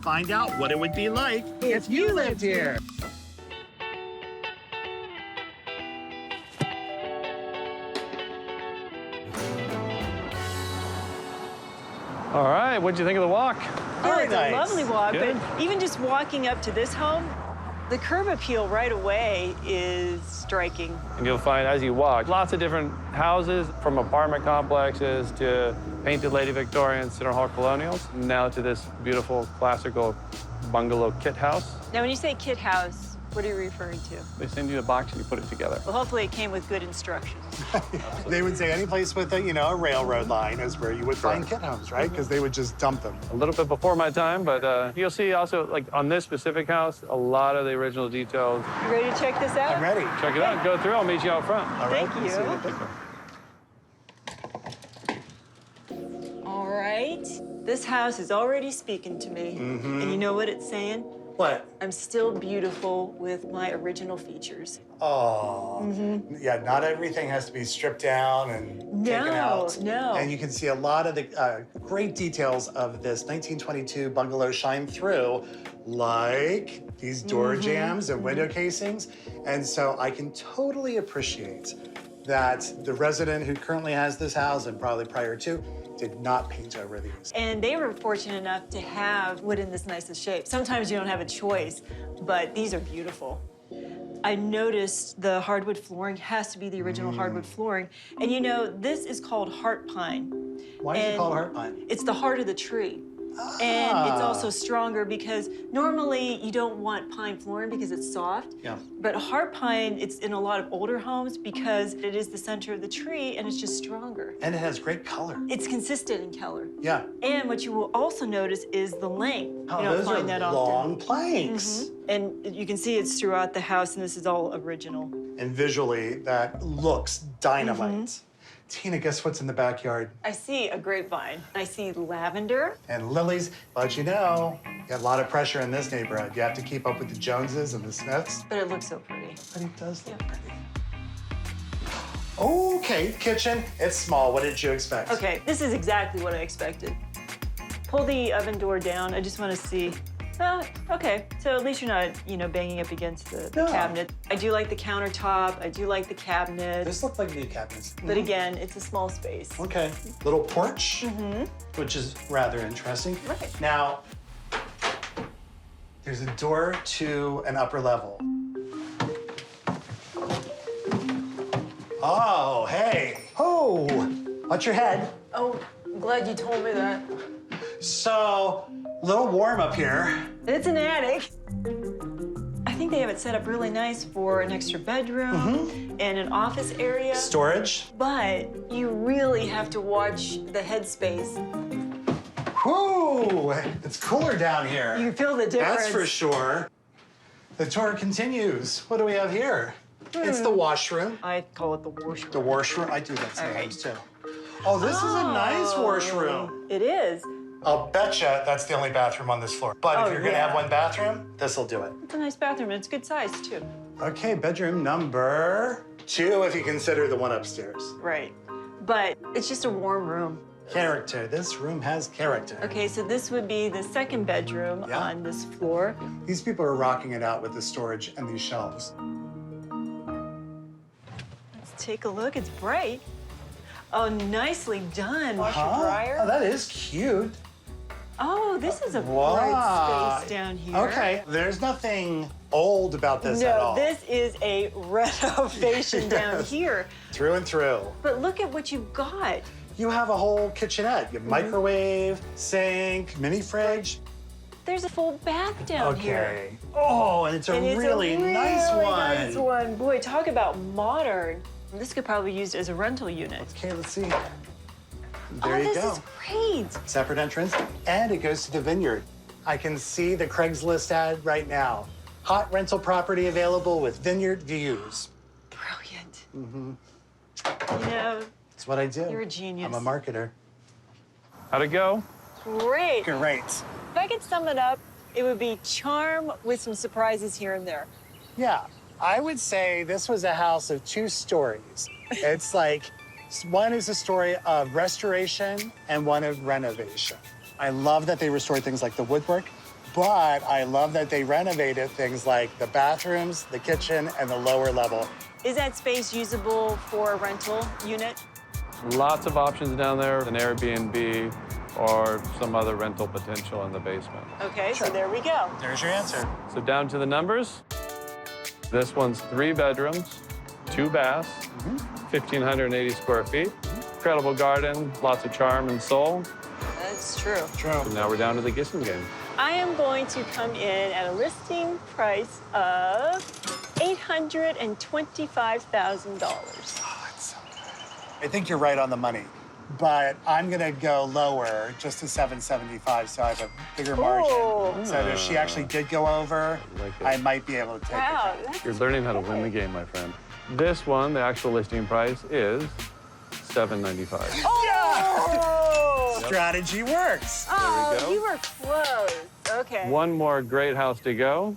find out what it would be like if you lived here. All right, what'd you think of the walk? Oh, it's nice. a lovely walk, Good. but even just walking up to this home, the curb appeal right away is striking. And you'll find as you walk, lots of different houses, from apartment complexes to painted Lady Victorian Center Hall colonials, now to this beautiful classical bungalow kit house. Now, when you say kit house, what are you referring to? They send you a box and you put it together. Well, hopefully it came with good instructions. They would say any place with a railroad line is where you would find kit homes, right? Because they would just dump them. A little bit before my time, but you'll see also, like on this specific house, a lot of the original details. You ready to check this out? I'm ready. Check it out, go through, I'll meet you out front. All right, Thank let's see you. what All right. This house is already speaking to me. And you know what it's saying? What? I'm still beautiful with my original features. Oh, yeah, not everything has to be stripped down and taken out. No. And you can see a lot of the great details of this 1922 bungalow shine through, like these door jambs and window casings. And so I can totally appreciate that the resident who currently has this house, and probably prior to, did not paint over these. And they were fortunate enough to have wood in this nicest shape. Sometimes you don't have a choice, but these are beautiful. I noticed the hardwood flooring has to be the original hardwood flooring. And you know, this is called heart pine. Why is it And called heart pine? It's the heart of the tree. And it's also stronger because normally you don't want pine flooring because it's soft. Yeah. But heart pine, it's in a lot of older homes because it is the center of the tree and it's just stronger. And it has great color. It's consistent in color. Yeah. And what you will also notice is the length. Oh, you don't those find are that long often. planks. And you can see it's throughout the house, and this is all original. And visually, that looks dynamite. Tina, guess what's in the backyard? I see a grapevine. I see lavender. And lilies. But you know, you got a lot of pressure in this neighborhood. You have to keep up with the Joneses and the Smiths. But it looks so pretty. But it does look pretty. Okay, kitchen. It's small. What did you expect? Okay, this is exactly what I expected. Pull the oven door down. I just want to see. Okay, so at least you're not, banging up against the No. cabinet. I do like the countertop. I do like the cabinet. This looked like new cabinets. But again, it's a small space. Okay, little porch, which is rather interesting. Right. Now, there's a door to an upper level. Oh, hey. Oh, watch your head. Oh, I'm glad you told me that. So, a little warm up here. It's an attic. I think they have it set up really nice for an extra bedroom and an office area. Storage. But you really have to watch the headspace. Whoo, it's cooler down here. You feel the difference. That's for sure. The tour continues. What do we have here? It's the washroom. I call it the washroom. The washroom. I do that sometimes too. Oh, this is a nice washroom. It is. I'll betcha that's the only bathroom on this floor. But Oh, if you're gonna yeah. have one bathroom, this'll do it. It's a nice bathroom, and it's good size, too. Okay, bedroom number 2, if you consider the one upstairs. Right. But it's just a warm room. Character. This room has character. Okay, so this would be the second bedroom Yeah. on this floor. These people are rocking it out with the storage and these shelves. Let's take a look. It's bright. Oh, nicely done. Washer Huh? dryer. Oh, that is cute. Oh, this is a Wow. bright space down here. Okay, there's nothing old about this at all. No, this is a renovation down Yes. here. Through and through. But look at what you've got. You have a whole kitchenette. You have microwave, sink, mini fridge. There's a full bath down here. Okay. Oh, and it's a And it's really a really nice one. nice one. Boy, talk about modern. This could probably be used as a rental unit. Okay, let's see. There you this go. is great. Separate entrance, and it goes to the vineyard. I can see the Craigslist ad right now. Hot rental property available with vineyard views. Brilliant. You know, That's what I do. you're a genius. I'm a marketer. How'd it go? Great. Great. If I could sum it up, it would be charm with some surprises here and there. Yeah, I would say this was a house of 2 stories. It's like, one is a story of restoration and one of renovation. I love that they restored things like the woodwork, But I love that they renovated things like the bathrooms, the kitchen, and the lower level. Is that space usable for a rental unit? Lots of options down there, an Airbnb or some other rental potential in the basement. Okay, so there we go. There's your answer. So down to the numbers. This one's 3 bedrooms, 2 baths, 1,580 square feet. Incredible garden, lots of charm and soul. That's true. True. So now we're down to the guessing game. I am going to come in at a listing price of $825,000. I think you're right on the money, but I'm gonna go lower just to 775, so I have a bigger margin. Ooh. So that if she actually did go over, Like it. I might be able to take Wow, it. that's You're learning how to win the game, my friend. This one, the actual listing price is $795. Oh! Strategy works. Oh, go. you were close. Okay. One more great house to go.